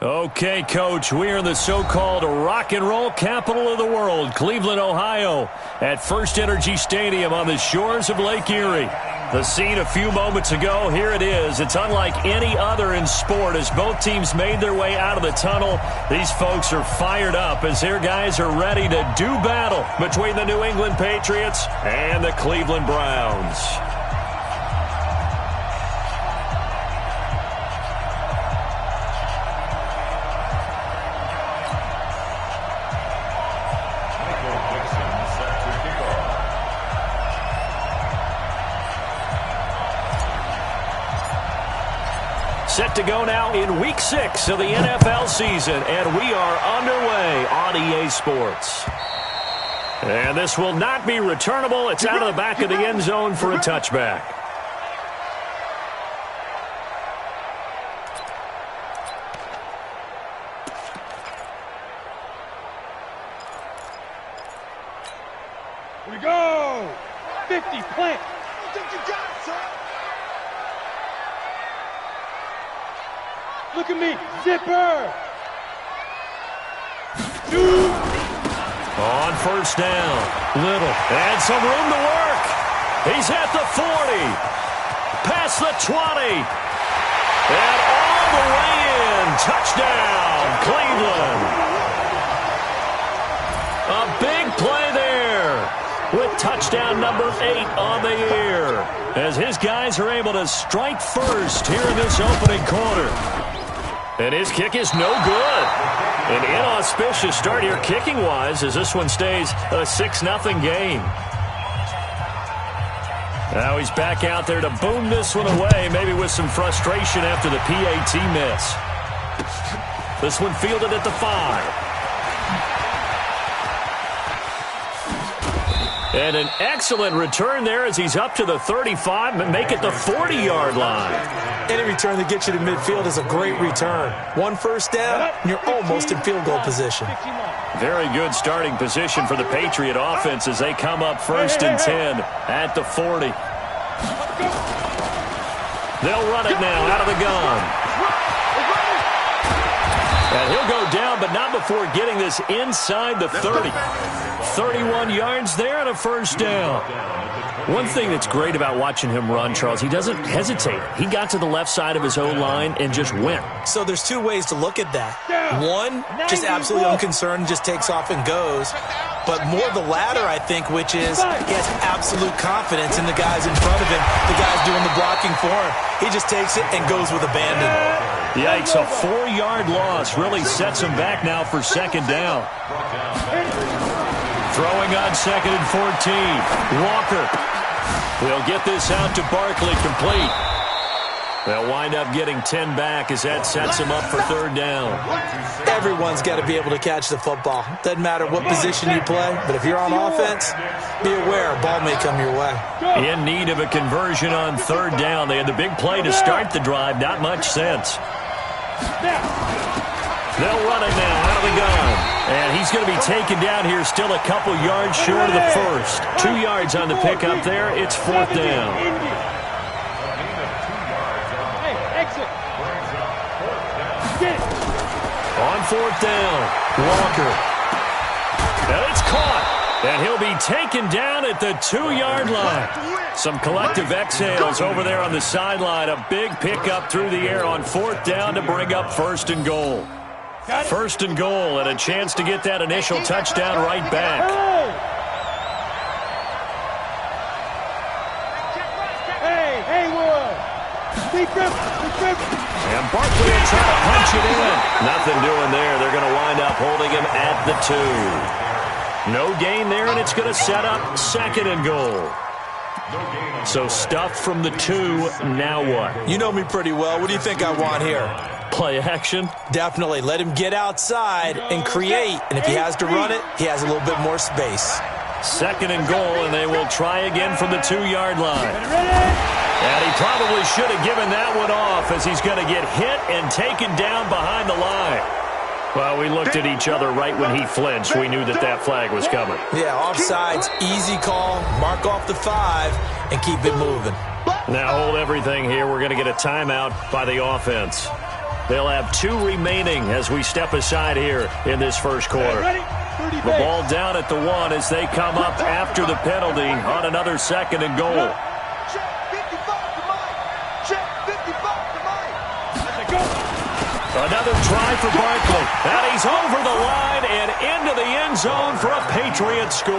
Okay, Coach, we are in the so-called rock and roll capital of the world, Cleveland, Ohio, at First Energy Stadium on the shores of Lake Erie. The scene a few moments ago, here it is. It's unlike any other in sport as both teams made their way out of the tunnel. These folks are fired up as their guys are ready to do battle between the New England Patriots and the Cleveland Browns. Set to go now in Week 6 of the NFL season, and we are underway on EA Sports. And this will not be returnable. It's out of the back of the end zone for a touchback. Here we go! 50, plant! I think you got it, son! Look at me, zipper! On first down, Little, and some room to work. He's at the 40, past the 20, and all the way in. Touchdown, Cleveland. A big play there with touchdown number 8 on the year as his guys are able to strike first here in this opening quarter. And his kick is no good. An inauspicious start here kicking-wise as this one stays a 6-0 game. Now he's back out there to boom this one away, maybe with some frustration after the PAT miss. This one fielded at the 5. And an excellent return there as he's up to the 35 and make it the 40-yard line. Any return that gets you to midfield is a great return. One first down, and you're almost in field goal position. Very good starting position for the Patriot offense as they come up first and 10 at the 40. They'll run it now out of the gun. And he'll go down, but not before getting this inside the 30. 31 yards there and a first down. One thing that's great about watching him run, Charles, he doesn't hesitate. He got to the left side of his O-line and just went. So there's two ways to look at that. One, just absolutely unconcerned, just takes off and goes. But more the latter, I think, which is he has absolute confidence in the guys in front of him, the guys doing the blocking for him. He just takes it and goes with abandon. Yikes, a 4-yard loss really sets him back now for second down. Throwing on second and 14. Walker will get this out to Barkley, complete. They'll wind up getting 10 back as that sets him up for third down. Everyone's got to be able to catch the football. Doesn't matter what position you play, but if you're on offense, be aware a ball may come your way. In need of a conversion on third down. They had the big play to start the drive. Not much sense. They'll run it now out of the gun. And he's going to be taken down here still a couple yards short of the first. 2 yards on the pickup there. It's fourth down. On fourth down, Walker. And it's caught. And he'll be taken down at the 2-yard line. Some collective exhales over there on the sideline. A big pickup through the air on fourth down to bring up first and goal. First and goal and a chance to get that initial touchdown right back. And Barkley will try to punch it in. Nothing doing there. They're going to wind up holding him at the 2. No gain there, and it's going to set up second and goal. So stuff from the 2. Now what? You know me pretty well. What do you think I want here? Play action? Definitely. Let him get outside and create. And if he has to run it, he has a little bit more space. Second and goal, and they will try again from the 2-yard line. And he probably should have given that one off as he's going to get hit and taken down behind the line. Well, we looked at each other right when he flinched. We knew that that flag was coming. Yeah, offsides, easy call, mark off the 5, and keep it moving. Now hold everything here. We're going to get a timeout by the offense. They'll have 2 remaining as we step aside here in this first quarter. The ball down at the 1 as they come up after the penalty on another 2nd and goal. Another try for Barkley. And he's over the line and into the end zone for a Patriot score.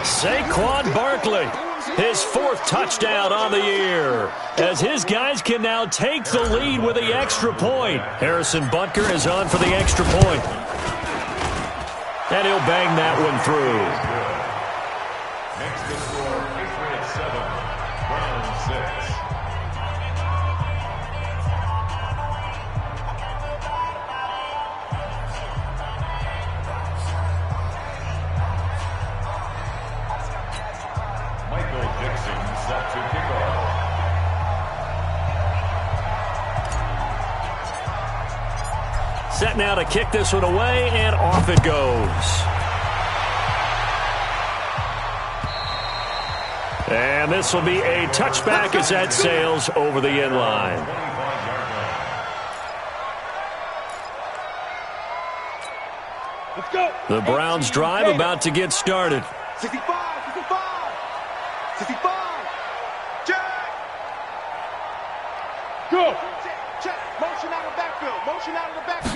Saquon Barkley, his 4th touchdown on the year, as his guys can now take the lead with the extra point. Harrison Butker is on for the extra point. And he'll bang that one through. Next to score, Patriots 7, Browns 6. Michael Dixon set to kick off. Set now to kick this one away, and off it goes. And this will be a touchback as that sails over the end line. Let's go. The Browns drive about to get started. 65, 65. Jack. Go. Check. Motion out of the backfield. Motion out of the backfield.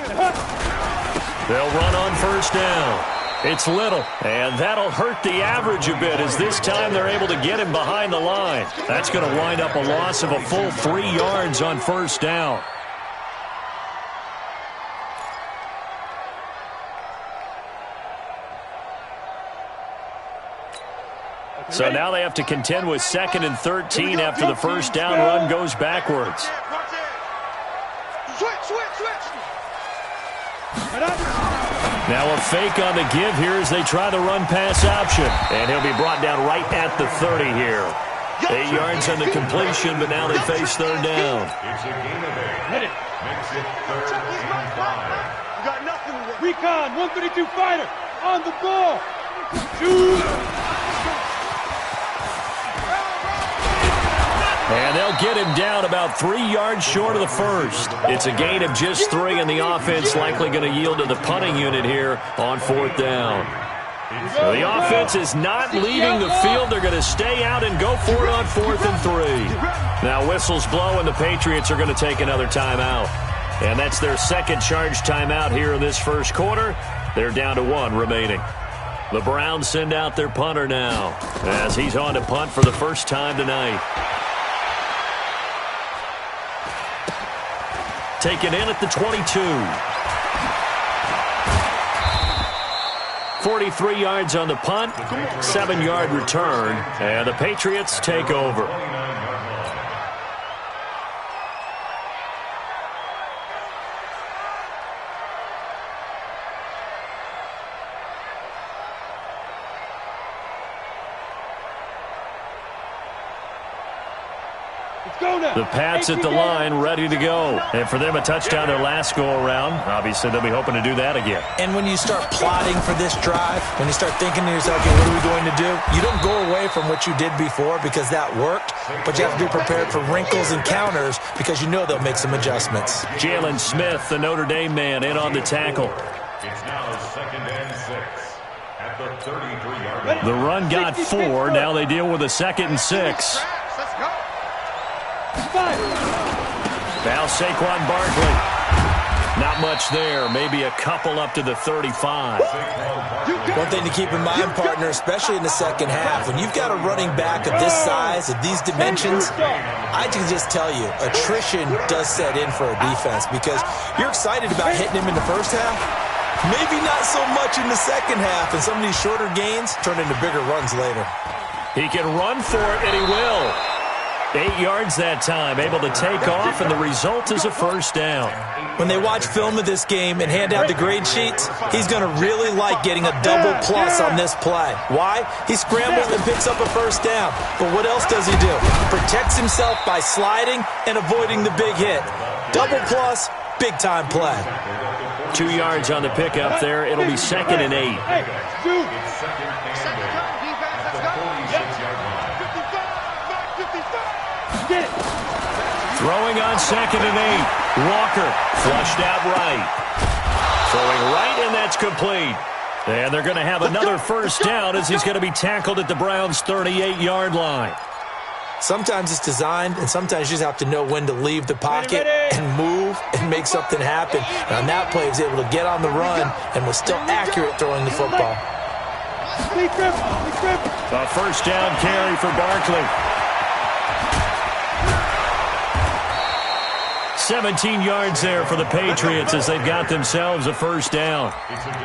They'll run on first down. It's Little, and that'll hurt the average a bit as this time they're able to get him behind the line. That's going to wind up a loss of a full 3 yards on first down. So now they have to contend with 2nd and 13 after the first down run goes backwards. Now a fake on the give here as they try the run-pass option. And he'll be brought down right at the 30 here. 8 yards on the completion, but now they face 3rd down. It's a gain of 8. Makes it 3rd and 5. Got nothing. Recon, 132 fighter, on the ball. Shoot. And they'll get him down about 3 yards short of the first. It's a gain of just 3, and the offense likely going to yield to the punting unit here on 4th down. So the offense is not leaving the field. They're going to stay out and go for it on 4th and 3. Now whistles blow, and the Patriots are going to take another timeout. And that's their 2nd charge timeout here in this first quarter. They're down to 1 remaining. The Browns send out their punter now as he's on to punt for the first time tonight. Taken in at the 22. 43 yards on the punt, 7-yard return, and the Patriots take over. The Pats at the line, ready to go. And for them, a touchdown their last go-around. Obviously, they'll be hoping to do that again. And when you start plotting for this drive, when you start thinking to yourself, okay, what are we going to do? You don't go away from what you did before because that worked, but you have to be prepared for wrinkles and counters because you know they'll make some adjustments. Jalen Smith, the Notre Dame man, in on the tackle. It's now 2nd and 6 at the 33-yard line. The run got 4. Now they deal with a 2nd and 6. Now Saquon Barkley. Not much there. Maybe a couple up to the 35. One thing to keep in mind, partner, especially in the second half, when you've got a running back of this size, of these dimensions, I can just tell you, attrition does set in for a defense because you're excited about hitting him in the first half. Maybe not so much in the second half, and some of these shorter gains turn into bigger runs later. He can run for it, and he will. 8 yards that time, able to take off, and the result is a first down. When they watch film of this game and hand out the grade sheets, he's going to really like getting a double plus on this play. Why? He scrambles and picks up a first down. But what else does he do? Protects himself by sliding and avoiding the big hit. Double plus, big-time play. 2 yards on the pickup there. It'll be 2nd and 8. Throwing on 2nd and 8. Walker flushed out right. Throwing right, and that's complete. And they're going to have another first down as he's going to be tackled at the Browns' 38-yard line. Sometimes it's designed, and sometimes you just have to know when to leave the pocket and move and make something happen. And on that play, he was able to get on the run and was still accurate throwing the football. A first down carry for Barkley. 17 yards there for the Patriots as they've got themselves a first down.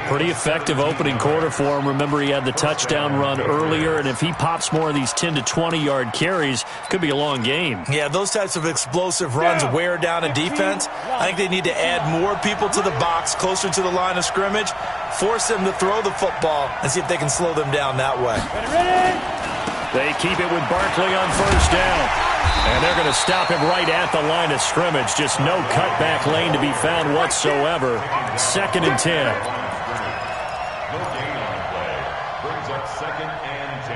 Pretty effective opening quarter for him. Remember, he had the touchdown run earlier, and if he pops more of these 10 to 20-yard carries, could be a long game. Yeah, those types of explosive runs wear down a defense. I think they need to add more people to the box, closer to the line of scrimmage, force them to throw the football, and see if they can slow them down that way. They keep it with Barkley on first down. And they're going to stop him right at the line of scrimmage. Just no cutback lane to be found whatsoever. 2nd and 10. No gain on play. Brings up 2nd and 10.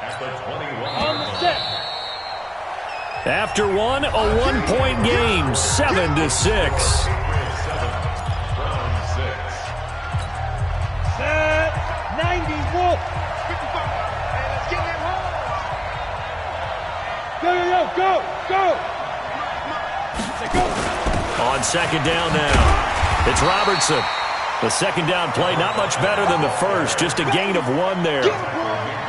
At the 21. After one, a one-point game. 7-6. Set. 90 Wolf. 55. Hey, let's get him home. Go. On 2nd down now. It's Robertson. The 2nd down play, not much better than the first. Just a gain of 1 there.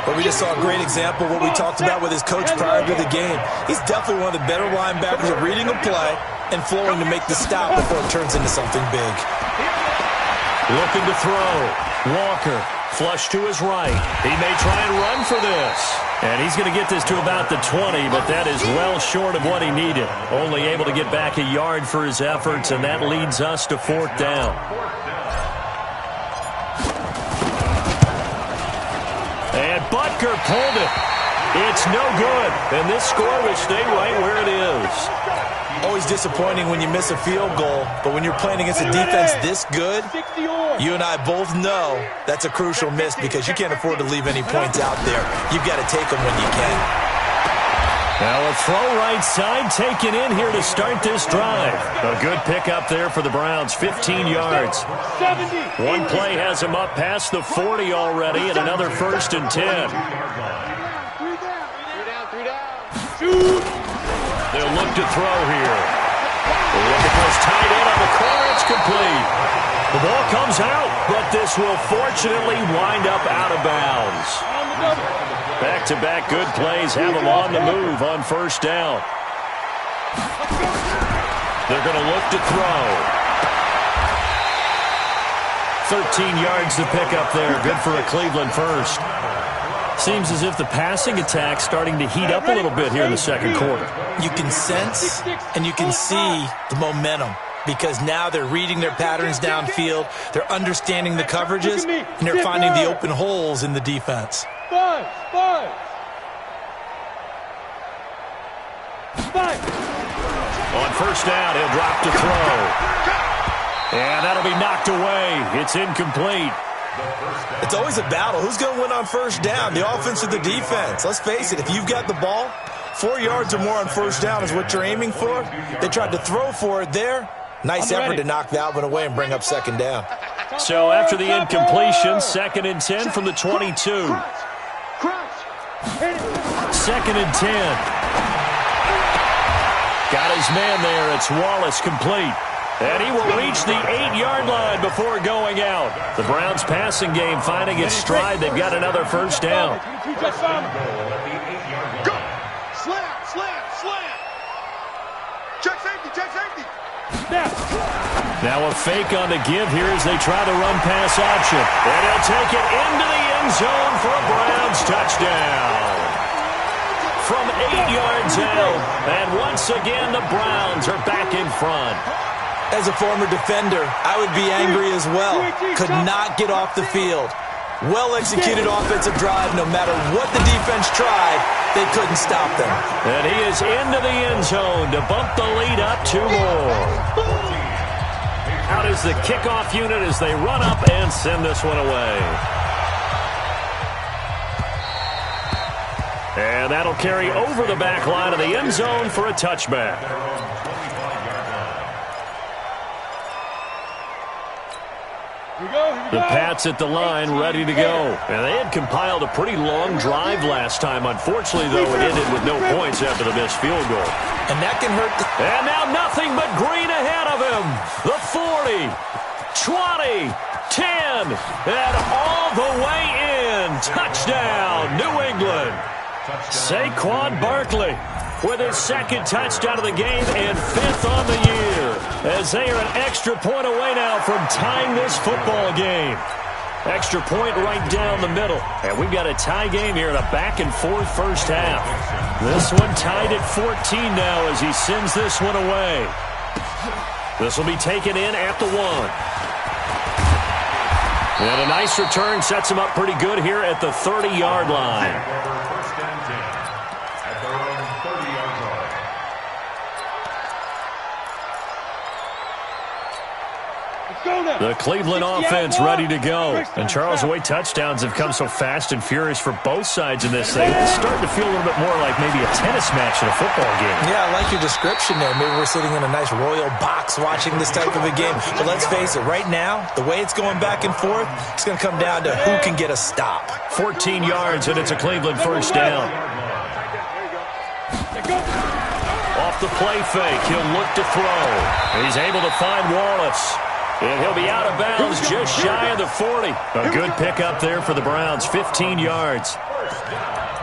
But we just saw a great example of what we talked about with his coach prior to the game. He's definitely one of the better linebackers at reading a play and flowing to make the stop before it turns into something big. Looking to throw. Walker, flush to his right. He may try and run for this. And he's going to get this to about the 20, but that is well short of what he needed. Only able to get back a yard for his efforts, and that leads us to 4th down. And Butker pulled it. It's no good, and this score will stay right where it is. Always disappointing when you miss a field goal, but when you're playing against a defense this good, you and I both know that's a crucial miss because you can't afford to leave any points out there. You've got to take them when you can. Now a throw right side taken in here to start this drive. A good pickup there for the Browns, 15 yards. One play has him up past the 40 already, and another 1st and 10. They'll look to throw here. Look at this tight end on the corner. It's complete. The ball comes out, but this will fortunately wind up out of bounds. Back-to-back good plays have them on the move on first down. They're going to look to throw. 13 yards to pick up there. Good for a Cleveland first. Seems as if the passing attack's starting to heat up a little bit here in the 2nd quarter. You can sense and you can see the momentum because now they're reading their patterns downfield, they're understanding the coverages, and they're finding the open holes in the defense. Five. On first down, he'll drop to throw. And that'll be knocked away. It's incomplete. It's always a battle. Who's going to win on first down, the offense or the defense? Let's face it, if you've got the ball, 4 yards or more on first down is what you're aiming for. They tried to throw for it there. Nice effort to knock that one away and bring up 2nd down. So after the incompletion, 2nd and 10 from the 22. 2nd and 10. Got his man there. It's Wallace complete. And he will reach the 8-yard line before going out. The Browns passing game finding its stride. They've got another first down. Go. Slam. Check safety. Now a fake on the give here as they try the run pass option. And he'll take it into the end zone for a Browns touchdown. From 8 yards out. And once again, the Browns are back in front. As a former defender, I would be angry as well. Could not get off the field. Well-executed offensive drive. No matter what the defense tried, they couldn't stop them. And he is into the end zone to bump the lead up 2 more. Out is the kickoff unit as they run up and send this one away. And that'll carry over the back line of the end zone for a touchback. The Pats at the line, ready to go. And they had compiled a pretty long drive last time. Unfortunately, though, it ended with no points after the missed field goal. And that can hurt. And now nothing but green ahead of him. The 40, 20, 10, and all the way in. Touchdown, New England. Saquon Barkley with his second touchdown of the game and 5th on the year, as they are an extra point away now from tying this football game. Extra point right down the middle. And we've got a tie game here in a back-and-forth first half. This one tied at 14 now as he sends this one away. This will be taken in at the 1. And a nice return sets him up pretty good here at the 30-yard line. The Cleveland offense ready to go. And Charles, the way touchdowns have come so fast and furious for both sides in this thing, it's starting to feel a little bit more like maybe a tennis match in a football game. Yeah, I like your description there. Maybe we're sitting in a nice royal box watching this type of a game. But let's face it, right now, the way it's going back and forth, it's going to come down to who can get a stop. 14 yards, and it's a Cleveland first down. Off the play fake, he'll look to throw. He's able to find Wallace. And he'll be out of bounds just shy of the 40. A good pickup there for the Browns, 15 yards.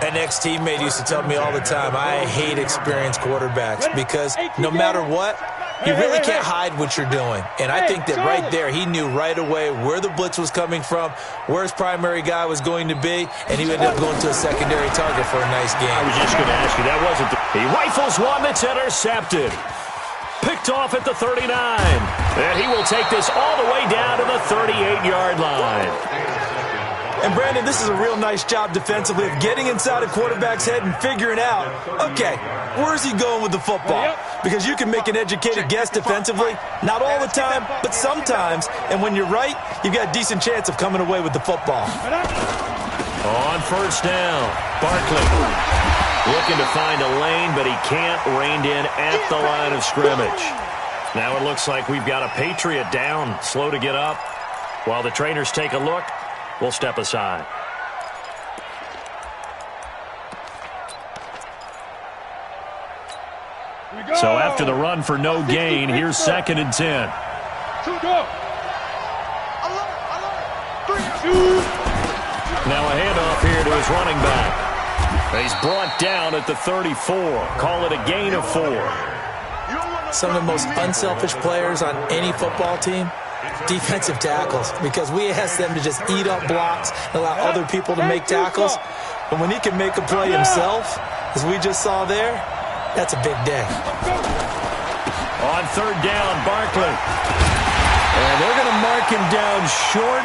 An ex-teammate used to tell me all the time, I hate experienced quarterbacks because no matter what, you really can't hide what you're doing. And I think that right there, he knew right away where the blitz was coming from, where his primary guy was going to be, and he ended up going to a secondary target for a nice game. I was just going to ask you, that wasn't he rifles one that's intercepted. Picked off at the 39. And he will take this all the way down to the 38-yard line. And, Brandon, this is a real nice job defensively of getting inside a quarterback's head and figuring out, okay, where's he going with the football? Because you can make an educated guess defensively. Not all the time, but sometimes. And when you're right, you've got a decent chance of coming away with the football. On first down, Barkley looking to find a lane, but he can't. Reined in at the line of scrimmage. Now it looks like we've got a Patriot down, slow to get up. While the trainers take a look, we'll step aside. So after the run for no gain, here's 2nd and 10. Now a handoff here to his running back. He's brought down at the 34. Call it a gain of 4. Some of the most unselfish players on any football team, defensive tackles, because we ask them to just eat up blocks and allow other people to make tackles. But when he can make a play himself, as we just saw there, that's a big day. On 3rd down, Barkley. And they're going to mark him down short,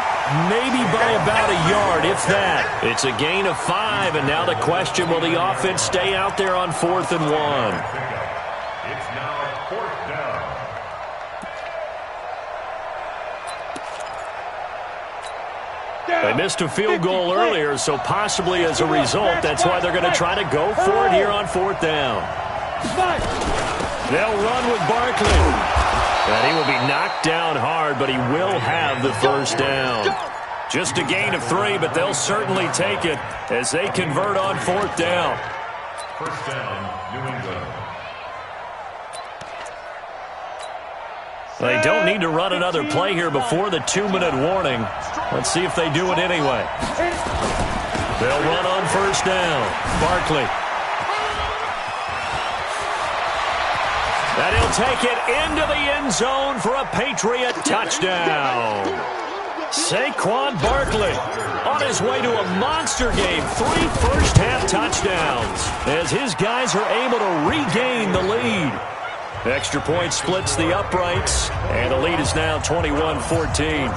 maybe by about a yard, if that. It's a gain of 5, and now the question, will the offense stay out there on 4th and 1? It's now 4th down. They missed a field goal earlier, so possibly as a result, that's why they're going to try to go for it here on 4th down. They'll run with Barkley. And he will be knocked down hard, but he will have the first down. Just a gain of 3, but they'll certainly take it as they convert on 4th down. First down, New England. They don't need to run another play here before the 2-minute warning. Let's see if they do it anyway. They'll run on first down. Barkley. And he'll take it into the end zone for a Patriot touchdown. Saquon Barkley on his way to a monster game. 3 first-half touchdowns as his guys are able to regain the lead. Extra point splits the uprights, and the lead is now 21-14.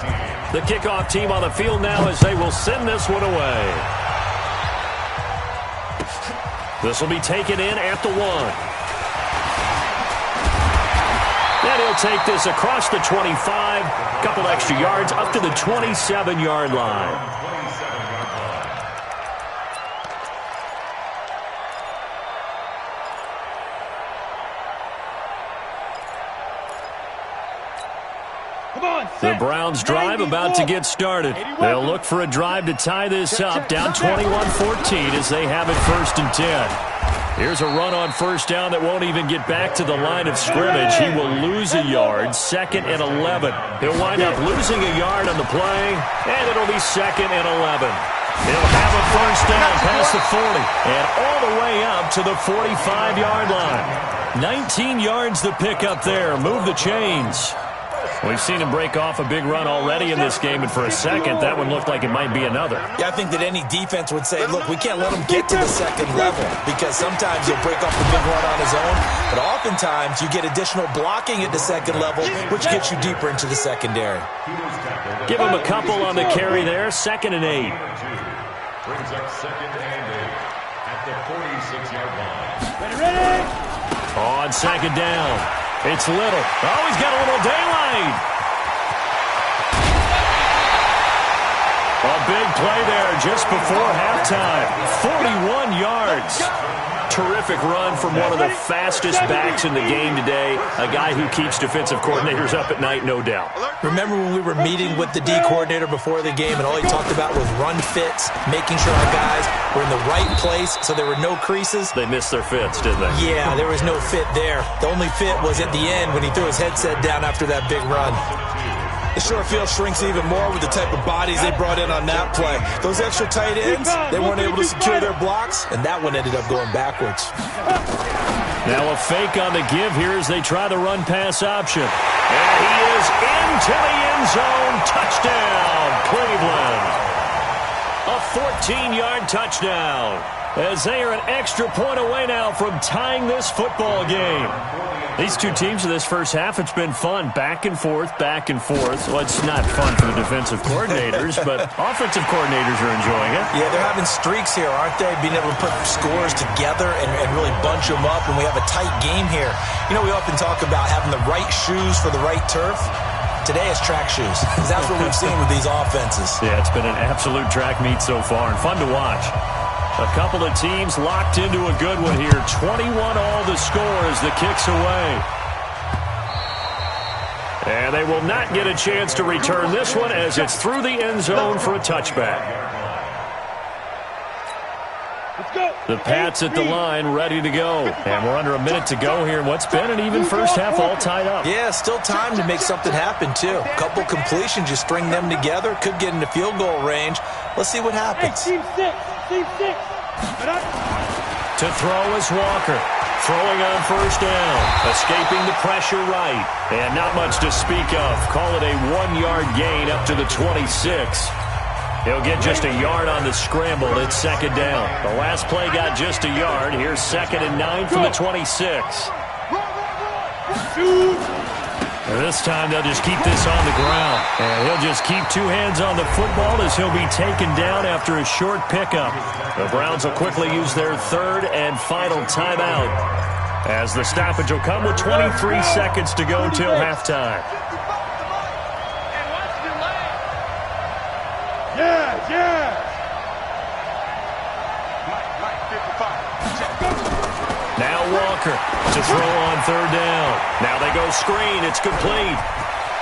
The kickoff team on the field now as they will send this one away. This will be taken in at the 1. And he'll take this across the 25, couple extra yards up to the 27-yard line. The Browns drive about to get started. They'll look for a drive to tie this up, down 21-14 as they have it 1st and 10. Here's a run on 1st down that won't even get back to the line of scrimmage. He will lose a yard, 2nd and 11. He'll wind up losing a yard on the play, and it'll be 2nd and 11. He'll have a 1st down past the 40 and all the way up to the 45-yard line. 19 yards to pick up there. Move the chains. We've seen him break off a big run already in this game, and for a second, that one looked like it might be another. Yeah, I think that any defense would say, look, we can't let him get to the 2nd level because sometimes he'll break off a big run on his own, but oftentimes you get additional blocking at the 2nd level, which gets you deeper into the secondary. Give him a couple on the carry there, 2nd and 8. Brings up 2nd and 8 at the 46-yard line. Ready? On 2nd down, it's Little. Oh, he's got a little daylight. A big play there just before halftime. 41 yards. Terrific run from one of the fastest backs in the game today. A guy who keeps defensive coordinators up at night, no doubt. Remember when we were meeting with the D coordinator before the game and all he talked about was run fits, making sure our guys were in the right place so there were no creases? They missed their fits, didn't they? Yeah, there was no fit there. The only fit was at the end when he threw his headset down after that big run. The short field shrinks even more with the type of bodies they brought in on that play. Those extra tight ends, they weren't able to secure their blocks, and that one ended up going backwards. Now a fake on the give here as they try the run-pass option. And he is into the end zone. Touchdown, Cleveland. A 14-yard touchdown as they are an extra point away now from tying this football game. These two teams in this first half, it's been fun. Back and forth, back and forth. Well, it's not fun for the defensive coordinators, but offensive coordinators are enjoying it. Yeah, they're having streaks here, aren't they? Being able to put scores together and really bunch them up, and we have a tight game here. You know, we often talk about having the right shoes for the right turf. Today it's track shoes. That's what we've seen with these offenses. Yeah, it's been an absolute track meet so far and fun to watch. A couple of teams locked into a good one here. 21 all the score as the kick's away. And they will not get a chance to return this one as it's through the end zone for a touchback. The Pats at the line, ready to go. And we're under a minute to go here in what's been an even first half, all tied up. Yeah, still time to make something happen, too. A couple completions, just string them together. Could get into field goal range. Let's see what happens. Team 6. To throw is Walker. Throwing on 1st down. Escaping the pressure right. And not much to speak of. Call it a 1-yard gain up to the 26. He'll get just a yard on the scramble. It's 2nd down. The last play got just a yard. Here's 2nd and 9 from the 26. This time they'll just keep this on the ground. And he'll just keep 2 hands on the football as he'll be taken down after a short pickup. The Browns will quickly use their 3rd and final timeout as the stoppage will come with 23 seconds to go till halftime. Now Walker to throw on 3rd down. Now they go screen. It's complete.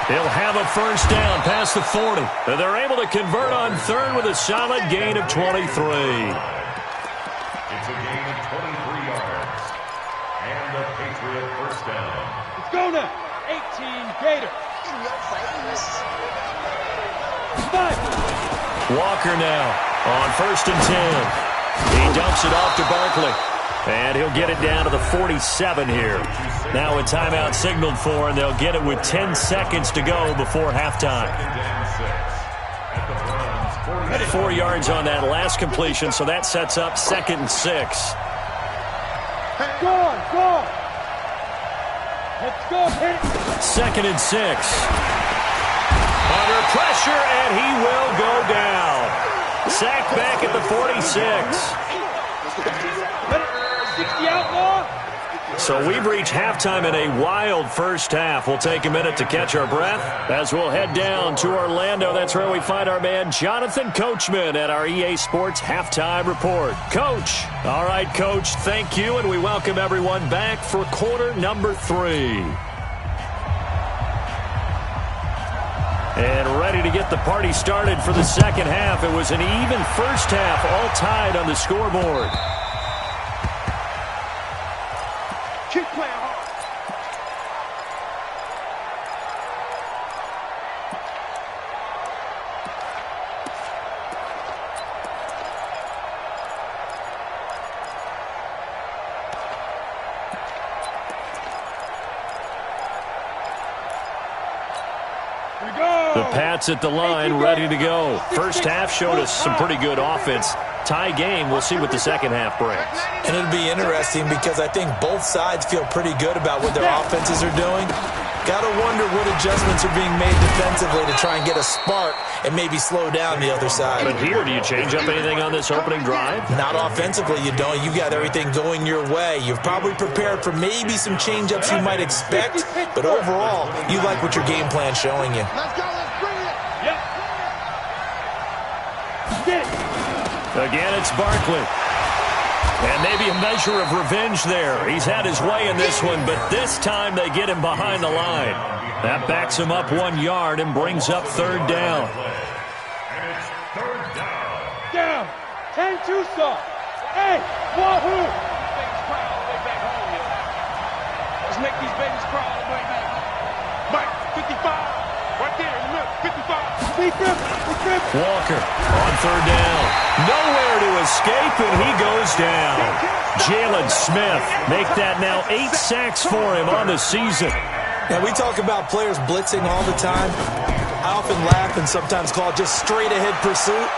He'll have a 1st down past the 40. They're able to convert on 3rd with a solid gain of 23. It's a gain of 23 yards. And the Patriot 1st down. Let's go now. 18 Gators. Walker now on 1st and 10. He dumps it off to Barkley. And he'll get it down to the 47 here. Now a timeout signaled for, and they'll get it with 10 seconds to go before halftime. 4 yards on that last completion, so that sets up 2nd and 6. Go. Let's go. 2nd and 6. Under pressure, and he will go down. Sacked back at the 46. So we've reached halftime in a wild first half. We'll take a minute to catch our breath as we'll head down to Orlando. That's where we find our man Jonathan Coachman at our EA Sports Halftime Report. Coach. All right, Coach, thank you, and we welcome everyone back for quarter number 3. And ready to get the party started for the second half. It was an even first half, all tied on the scoreboard. Keep playing hard. The Pats at the line, ready to go. First half showed us some pretty good offense. Tie game. We'll see what the second half brings. And it'll be interesting because I think both sides feel pretty good about what their offenses are doing. Got to wonder what adjustments are being made defensively to try and get a spark and maybe slow down the other side. But here, do you change up anything on this opening drive? Not offensively, you don't. You got everything going your way. You've probably prepared for maybe some change-ups you might expect, but overall, you like what your game plan's showing you. Let's go. Let's bring it. Yep. Get it. Again, it's Barkley. And maybe a measure of revenge there. He's had his way in this one, but this time they get him behind the line. That backs him up 1 yard and brings up third down. And it's third down. Down. 10 Tucson. Hey, wahoo. Babies cry all the way back home, yo. Let's make these babies cry all the way back home. Mike, 55. Right there in the middle. 55. Walker on third down. Nowhere to escape, and he goes down. Jalen Smith make that now 8 sacks for him on the season. Now, we talk about players blitzing all the time. I often laugh and sometimes call it just straight-ahead pursuit.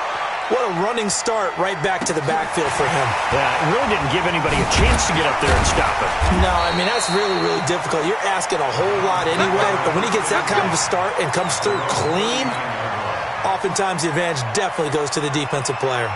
What a running start right back to the backfield for him. Yeah, it really didn't give anybody a chance to get up there and stop him. No, I mean, that's really, really difficult. You're asking a whole lot anyway, but when he gets that kind of a start and comes through clean, oftentimes the advantage definitely goes to the defensive player.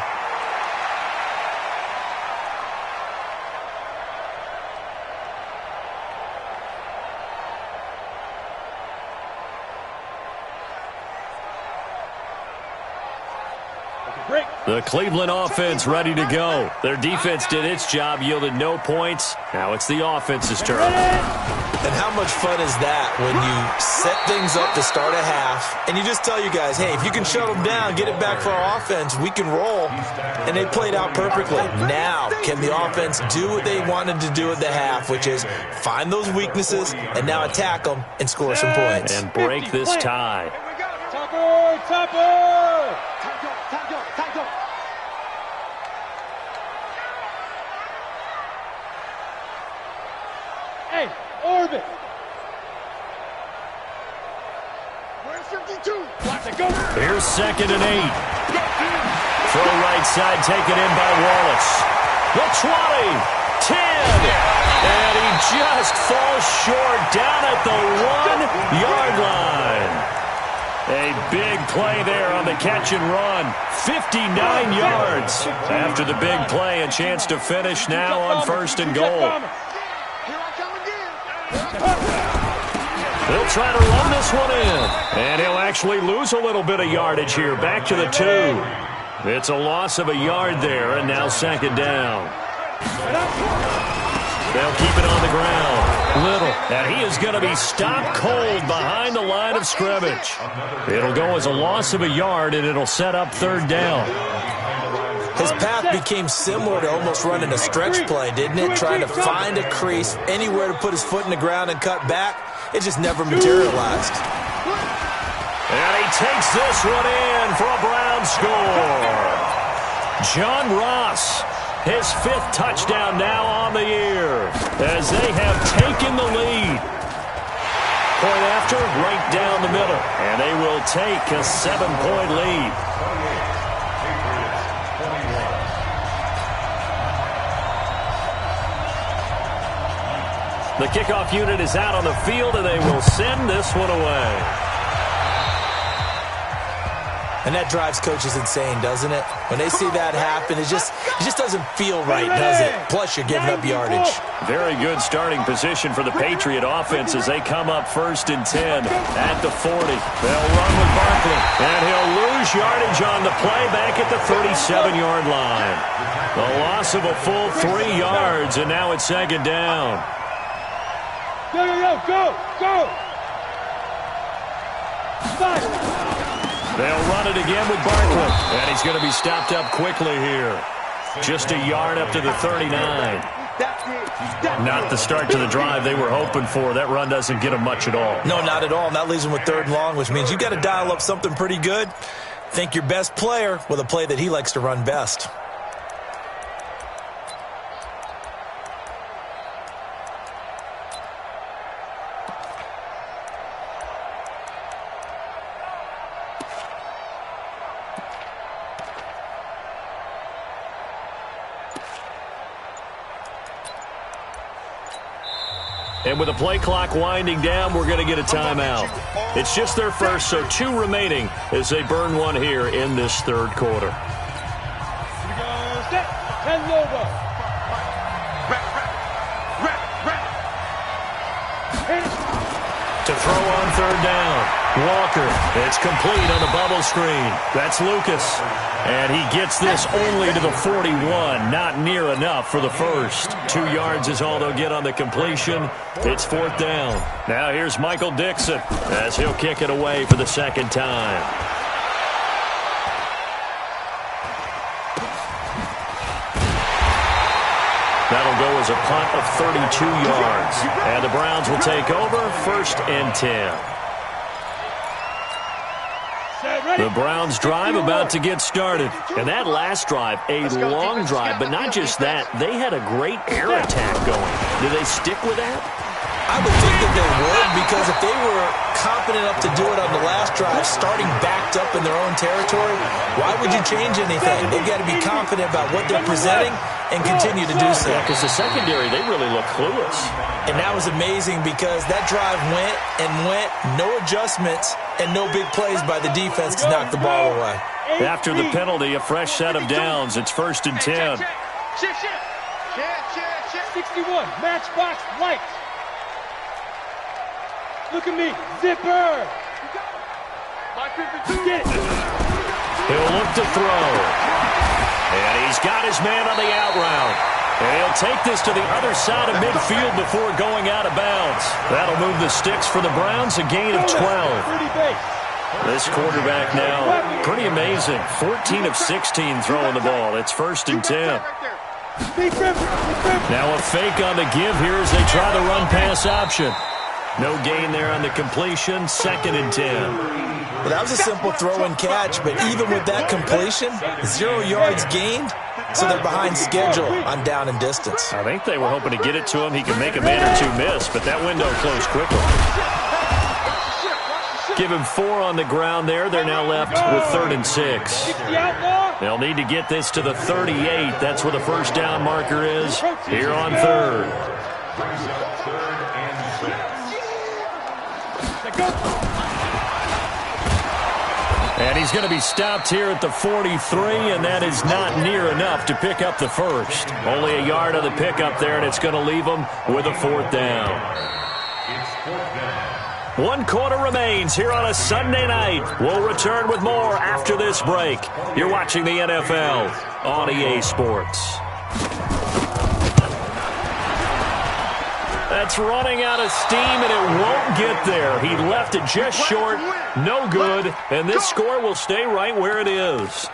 The Cleveland offense ready to go. Their defense did its job, yielded no points. Now it's the offense's turn. And how much fun is that when you set things up to start a half and you just tell you guys, hey, if you can shut them down, get it back for our offense, we can roll. And they played out perfectly. Now, can the offense do what they wanted to do at the half, which is find those weaknesses and now attack them and score some points. And break this tie. Topper! Hey, Orbit! Where's 52? Watch it go! Here's 2nd and 8. Throw right side, taken in by Wallace. The 20, 10, and he just falls short down at the 1-yard line. A big play there on the catch and run. 59 yards. After the big play, a chance to finish now on 1st and goal. They'll try to run this one in. And he'll actually lose a little bit of yardage here. Back to the 2. It's a loss of a yard there, and now 2nd down. They'll keep it on the ground. Little. And he is going to be stopped cold behind the line of scrimmage. It'll go as a loss of a yard, and it'll set up 3rd down. His path became similar to almost running a stretch play, didn't it? Trying to find a crease, anywhere to put his foot in the ground and cut back. It just never materialized. And he takes this one in for a Brown score. John Ross, his 5th touchdown now on the year as they have taken the lead. Point after, right down the middle. And they will take a 7-point lead. The kickoff unit is out on the field, and they will send this one away. And that drives coaches insane, doesn't it? When they see that happen, it just doesn't feel right, does it? Plus, you're giving up yardage. Very good starting position for the Patriot offense as they come up 1st and 10 at the 40. They'll run with Barkley, and he'll lose yardage on the play back at the 37-yard line. The loss of a full 3 yards, and now it's 2nd down. Go! They'll run it again with Barkley. And he's going to be stopped up quickly here. Just a yard up to the 39. Not the start to the drive they were hoping for. That run doesn't get them much at all. No, not at all. And that leaves them with 3rd and long, which means you got to dial up something pretty good. Think your best player with a play that he likes to run best. And with the play clock winding down, we're going to get a timeout. It's just their first, so 2 remaining as they burn one here in this 3rd quarter. To throw on 3rd down. Walker, it's complete on the bubble screen. That's Lucas. And he gets this only to the 41. Not near enough for the first. 2 yards is all they'll get on the completion. It's 4th down. Now here's Michael Dixon as he'll kick it away for the 2nd time. That'll go as a punt of 32 yards. And the Browns will take over 1st and 10. The Browns drive about to get started. And that last drive, a long drive, but not just that. They had a great air attack going. Do they stick with that? I would think that they would, because if they were confident enough to do it on the last drive, starting backed up in their own territory, why would you change anything? They've got to be confident about what they're presenting and continue to do so. Yeah, because the secondary, they really look clueless. And that was amazing because that drive went and went, no adjustments, and no big plays by the defense to knock the ball away. After the penalty, a fresh set of downs. It's 1st and 10. 61, matchbox white. Look at me, zipper. Get it. He'll look to throw. And he's got his man on the out route. And he'll take this to the other side of midfield before going out of bounds. That'll move the sticks for the Browns, a gain of 12. This quarterback now, pretty amazing. 14 of 16 throwing the ball. It's 1st and 10. Now a fake on the give here as they try the run-pass option. No gain there on the completion, 2nd and 10. Well, that was a simple throw and catch, but even with that completion, 0 yards gained, so they're behind schedule on down and distance. I think they were hoping to get it to him. He could make a man or 2 miss, but that window closed quickly. Give him 4 on the ground there. They're now left with 3rd and 6. They'll need to get this to the 38. That's where the 1st down marker is here on 3rd. And he's going to be stopped here at the 43, and that is not near enough to pick up the first. Only a yard of the pickup there, and it's going to leave him with a 4th down. 1 quarter remains here on a Sunday night. We'll return with more after this break. You're watching the NFL on EA Sports. That's running out of steam, and it won't get there. He left it just short, no good, and this score will stay right where it is.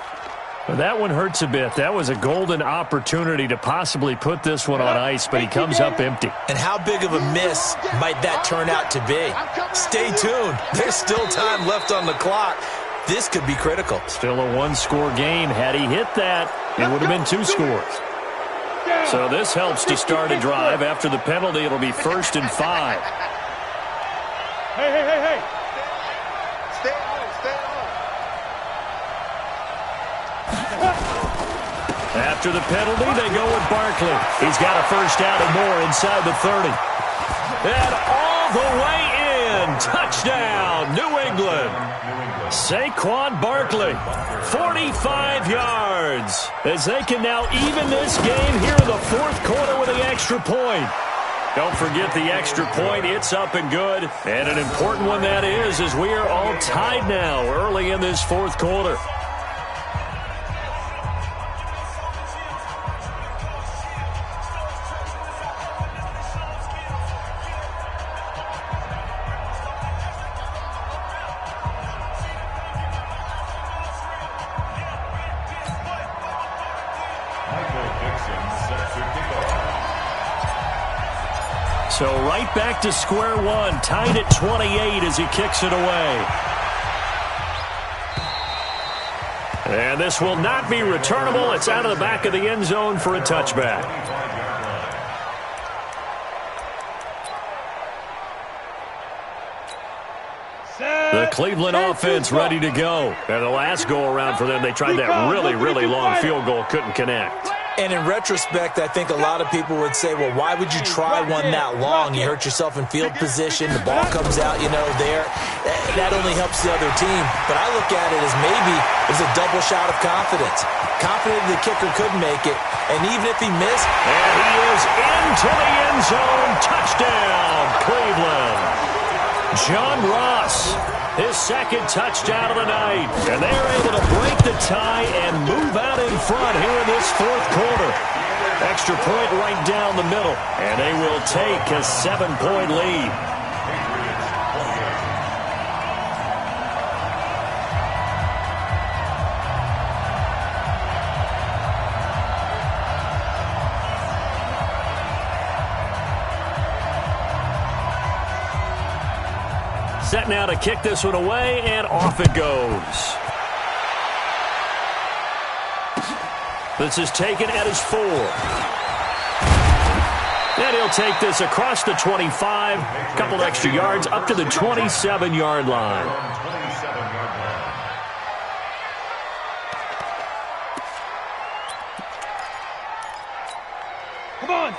Well, that one hurts a bit. That was a golden opportunity to possibly put this one on ice, but he comes up empty. And how big of a miss might that turn out to be? Stay tuned. There's still time left on the clock. This could be critical. Still a 1-score game. Had he hit that, it would have been 2 scores. So this helps to start a drive. After the penalty, it'll be 1st and 5. Hey. Stay on. After the penalty, they go with Barkley. He's got a 1st down and more inside the 30. And all the way in. Touchdown, New England. Saquon Barkley, 45 yards, as they can now even this game here in the 4th quarter with the extra point. Don't forget the extra point. It's up and good. And an important one that is, as we are all tied now early in this 4th quarter. So right back to square one, tied at 28 as he kicks it away. And this will not be returnable. It's out of the back of the end zone for a touchback. The Cleveland offense ready to go. And the last go-around for them, they tried that really, really long field goal, couldn't connect. And in retrospect, I think a lot of people would say, well, why would you try one that long? You hurt yourself in field position. The ball comes out, there. That only helps the other team. But I look at it as maybe it was a double shot of confidence. Confident the kicker could make it. And even if he missed. And he is into the end zone. Touchdown, Cleveland. John Ross, his second touchdown of the night. And they're able to break the tie and move out in front here in this fourth quarter. Extra point right down the middle. And they will take a 7-point lead. Set now to kick this one away, and off it goes. This is taken at his 4. And he'll take this across the 25, a couple extra yards, up to the 27-yard line.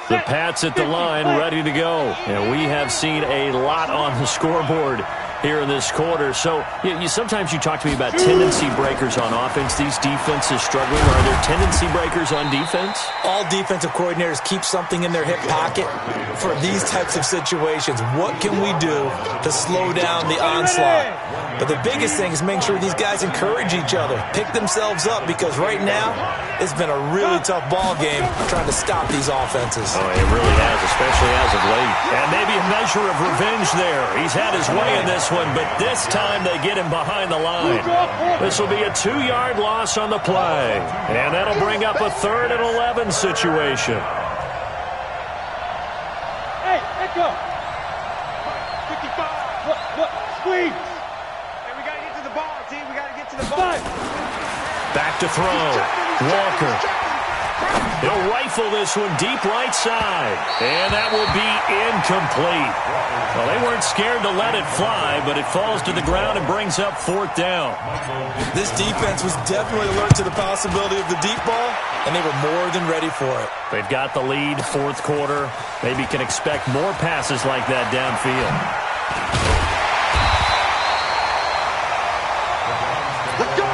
The Pats at the line, ready to go. And we have seen a lot on the scoreboard here in this quarter. So sometimes you talk to me about tendency breakers on offense. These defenses struggling. Are there tendency breakers on defense? All defensive coordinators keep something in their hip pocket for these types of situations. What can we do to slow down the onslaught? But the biggest thing is make sure these guys encourage each other, pick themselves up, because right now it's been a really tough ball game trying to stop these offenses. Oh, it really has, especially as of late. And maybe a measure of revenge there. He's had his way in this one, but this time they get him behind the line. This will be a 2-yard loss on the play. And that'll bring up a 3rd and 11 situation. Hey, let go. 55. Look, squeeze. Hey, we got to get to the ball, team. We got to get to the ball. Back to throw. Walker. He'll rifle this one deep right side. And that will be incomplete. Well, they weren't scared to let it fly, but it falls to the ground and brings up 4th down. This defense was definitely alert to the possibility of the deep ball, and they were more than ready for it. They've got the lead, 4th quarter. Maybe can expect more passes like that downfield. Let's go.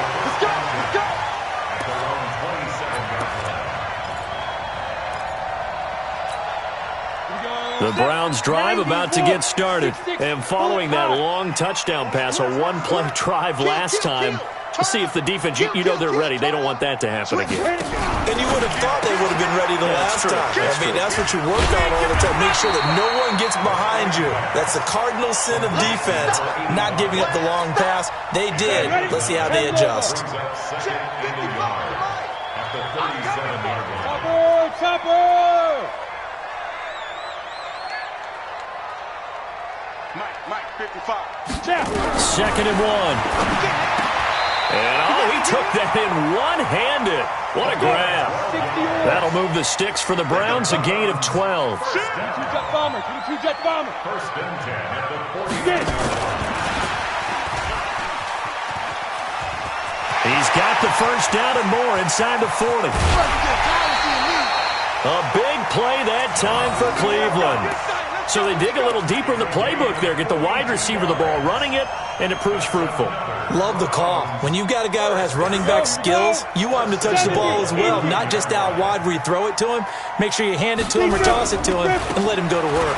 The Browns drive about to get started. And following that long touchdown pass, a one-play drive last time, to see if the defense, they're ready. They don't want that to happen again. And you would have thought they would have been ready the last time. That's what you work on all the time. Make sure that no one gets behind you. That's the cardinal sin of defense, not giving up the long pass. They did. Let's see how they adjust. Chopper! Mike, 55. 2nd and 1. And, he took that in one-handed. What a grab. That'll move the sticks for the Browns, a gain of 12. 2-jet bomber. 2-jet bomber. 1st and 10 at the 40. He's got the 1st down and more inside the 40. A big play that time for Cleveland. So they dig a little deeper in the playbook there, get the wide receiver the ball, running it, and it proves fruitful. Love the call. When you've got a guy who has running back skills, you want him to touch the ball as well, not just out wide where you throw it to him. Make sure you hand it to him or toss it to him and let him go to work.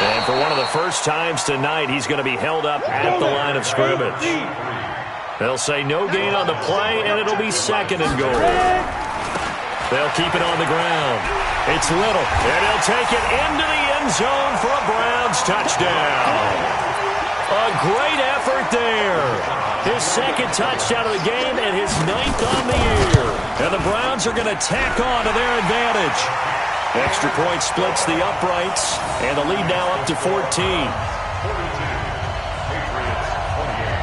And for one of the first times tonight, he's going to be held up at the line of scrimmage. They'll say no gain on the play, and it'll be 2nd and goal. They'll keep it on the ground. It's Little, and he'll take it into the end zone for a Browns touchdown. A great effort there. His 2nd touchdown of the game and his 9th on the year. And the Browns are going to tack on to their advantage. Extra point splits the uprights, and the lead now up to 14. 42. Patriots 28.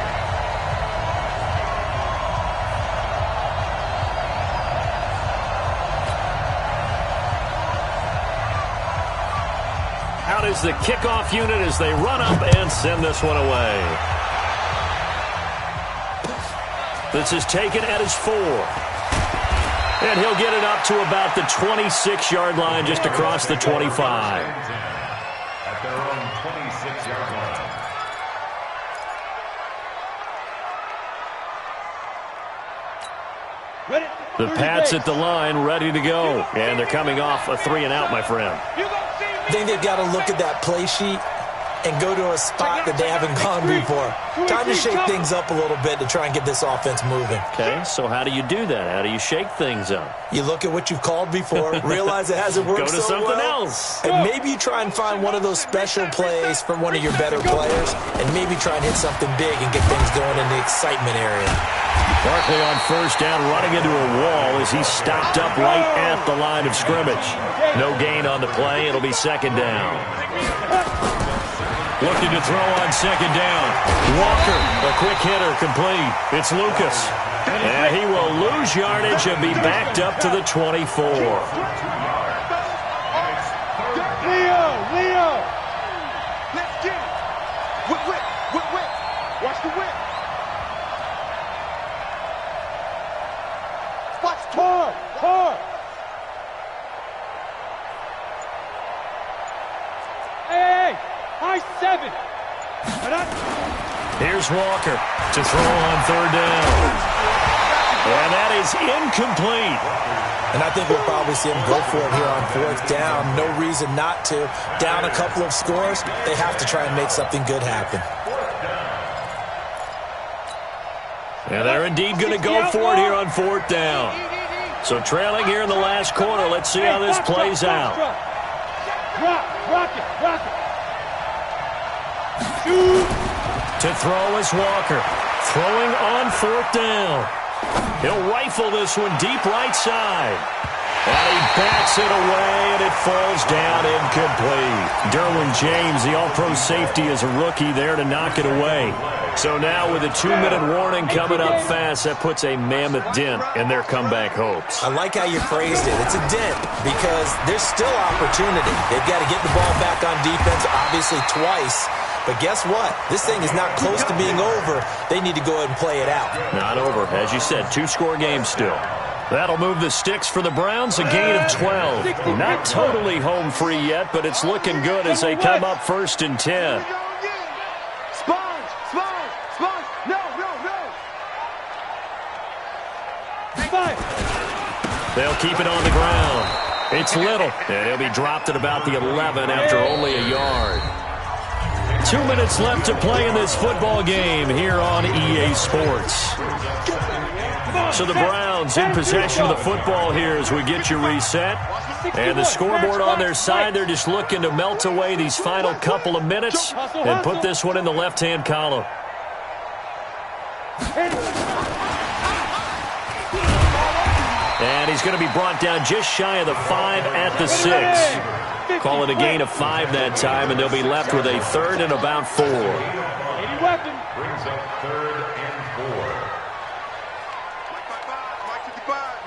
Out is the kickoff unit as they run up and send this one away. This is taken at his 4. And he'll get it up to about the 26-yard line, just across the 25. At their own 26-yard line. The Pats at the line, ready to go. And they're coming off a 3-and-out, my friend. I think they've got to look at that play sheet and go to a spot that they haven't gone before. Time to shake things up a little bit to try and get this offense moving. Okay, so how do you do that? How do you shake things up? You look at what you've called before, realize it hasn't worked so well. Go to something else. And maybe you try and find one of those special plays from one of your better players, and maybe try and hit something big and get things going in the excitement area. Barkley on first down, running into a wall as he's stopped up right at the line of scrimmage. No gain on the play. It'll be second down. Looking to throw on second down. Walker, a quick hitter, complete. It's Lucas. And he will lose yardage and be backed up to the 24. Leo! Let's get it. Whip. Watch the whip. Watch hard. Hey! High 7. Here's Walker to throw on third down. And that is incomplete. And I think we'll probably see him go for it here on fourth down. No reason not to. Down a couple of scores, they have to try and make something good happen. And they're indeed going to go for it here on fourth down. So trailing here in the last quarter, let's see how this plays out. Rock it. To throw is Walker. Throwing on fourth down. He'll rifle this one deep right side. And he backs it away, and it falls down incomplete. Derwin James, the all-pro safety, is a rookie there to knock it away. So now with a 2-minute warning coming up fast, that puts a mammoth dent in their comeback hopes. I like how you phrased it. It's a dent because there's still opportunity. They've got to get the ball back on defense, obviously twice. But guess what? This thing is not close to being over. They need to go ahead and play it out. Not over. As you said, 2-score game still. That'll move the sticks for the Browns, a gain of 12. Not totally home free yet, but it's looking good as they come up 1st and 10. Sponge. No. They'll keep it on the ground. It's Little, and he'll be dropped at about the 11 after only a yard. 2 minutes left to play in this football game here on EA Sports. So the Browns in possession of the football here as we get you reset. And the scoreboard on their side, they're just looking to melt away these final couple of minutes and put this one in the left-hand column. And he's going to be brought down just shy of the 5 at the 6. Call it a gain of 5 that time, and they'll be left with a 3rd and about 4. Brings up 3rd and 4.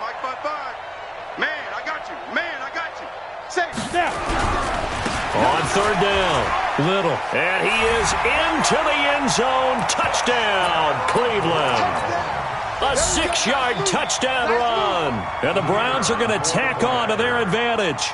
Mike 55. Man, I got you. Safe. On third down, Little. And he is into the end zone. Touchdown, Cleveland. A 6-yard touchdown run. And the Browns are going to tack on to their advantage.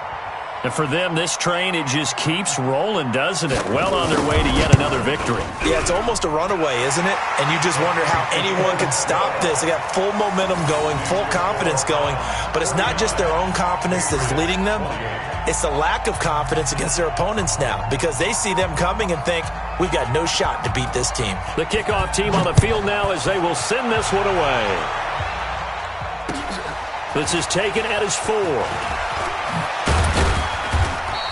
And for them, this train, it just keeps rolling, doesn't it? Well on their way to yet another victory. Yeah, it's almost a runaway, isn't it? And you just wonder how anyone can stop this. They got full momentum going, full confidence going. But it's not just their own confidence that is leading them. It's the lack of confidence against their opponents now because they see them coming and think, we've got no shot to beat this team. The kickoff team on the field now as they will send this one away. This is taken at his 4.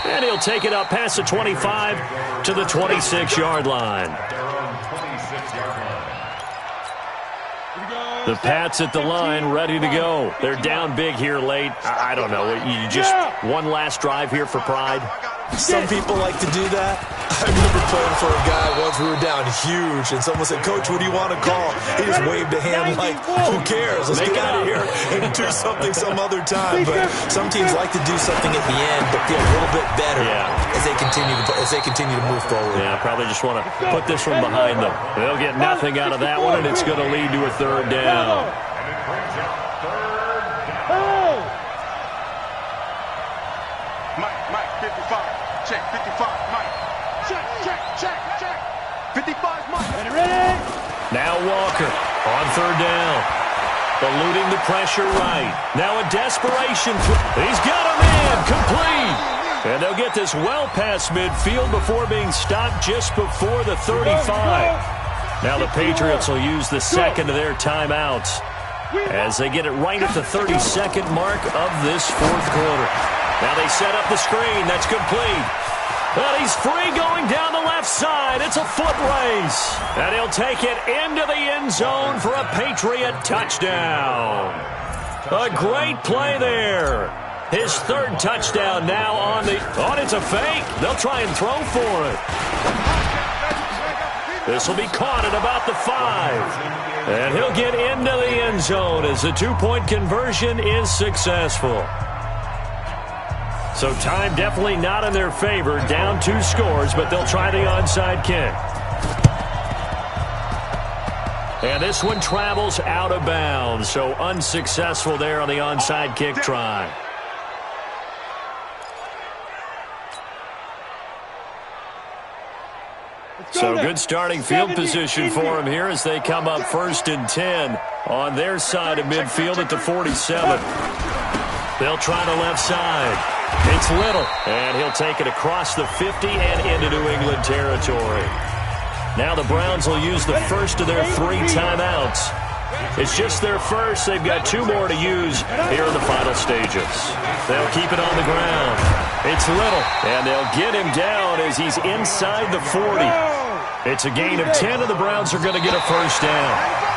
And he'll take it up past the 25 to the 26-yard line. The Pats at the line, ready to go. They're down big here late. I don't know. You just one last drive here for pride. Some people like to do that. I remember playing for a guy once. We were down huge, and someone said, "Coach, what do you want to call?" He just waved a hand like, "Who cares? Let's get out of here and do something some other time." But some teams like to do something at the end, but feel a little bit better as they continue to move forward. Yeah, probably just want to put this one behind them. They'll get nothing out of that one, and it's going to lead to a third down. Mike, 55. Check, 55, Mike. Check. 55, Mike. Ready? Now Walker on third down. Eluding the pressure right. Now a desperation. He's got a man. Complete. And they'll get this well past midfield before being stopped just before the 35. Now the Patriots will use the second of their timeouts as they get it right at the 32nd mark of this fourth quarter. Now they set up the screen. That's complete. But he's free going down the left side. It's a foot race. And he'll take it into the end zone for a Patriot touchdown. A great play there. His third touchdown now on the... Oh, it's a fake. They'll try and throw for it. This will be caught at about the 5. And he'll get into the end zone as the two-point conversion is successful. So time definitely not in their favor. Down 2 scores, but they'll try the onside kick. And this one travels out of bounds. So unsuccessful there on the onside kick try. So good starting field position for them here as they come up 1st and 10 on their side of midfield at the 47. They'll try the left side. It's Little, and he'll take it across the 50 and into New England territory. Now the Browns will use the first of their 3 timeouts. It's just their first. They've got 2 more to use here in the final stages. They'll keep it on the ground. It's Little, and they'll get him down as he's inside the 40. It's a gain of 10, and the Browns are going to get a first down.